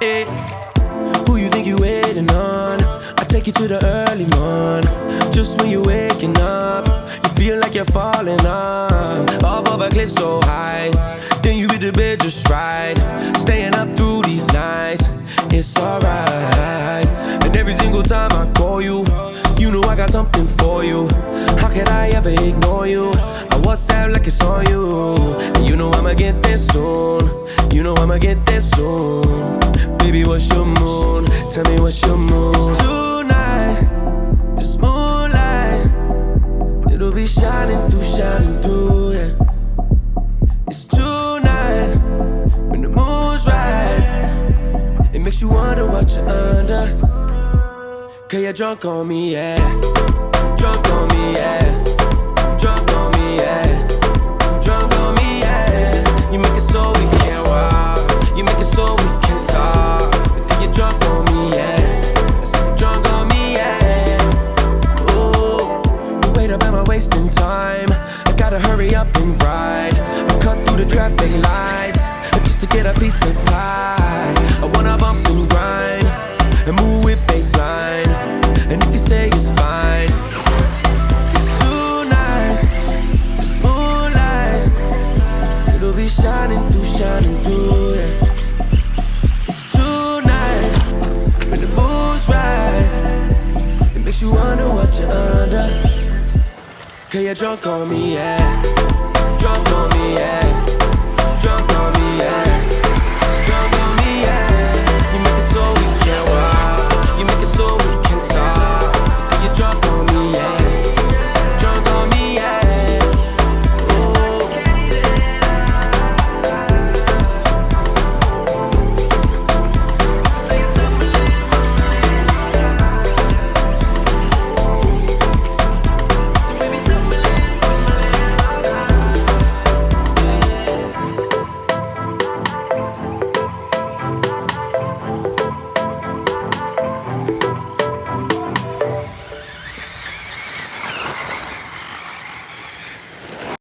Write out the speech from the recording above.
Hey, who you think you waiting on? I take you to the early morning. Just when you're waking up, you feel like you're falling off of a cliff so high. Then you hit the bed just right, staying up through these nights. It's alright. And every single time I call you, you know I got something for you. How could I ever ignore you? I WhatsApp like it's on you. And you know I'ma get there soon. You know I'ma get there soon. Baby, what's your mood? Tell me what's your mood. It's tonight, it's moonlight. It'll be shining through, yeah. It's tonight, when the moon's right. It makes you wonder what you're under. Cause you're drunk on me, yeah. Drunk on me, yeah. Drunk on me, yeah. Drunk on me, yeah. You make it so we can't walk. You make it so we can't talk. Cause you're drunk on me, yeah. So drunk on me, yeah. Ooh, wait up, am I wasting time? I gotta hurry up and ride. I cut through the traffic lights just to get a piece of pie. I wanna bump and grind and move with baseline. And if you say it's fine, it's tonight, it's moonlight. It'll be shining through, yeah. It's tonight, when the moon's right. It makes you wonder what you're under. Cause you're drunk on me, yeah.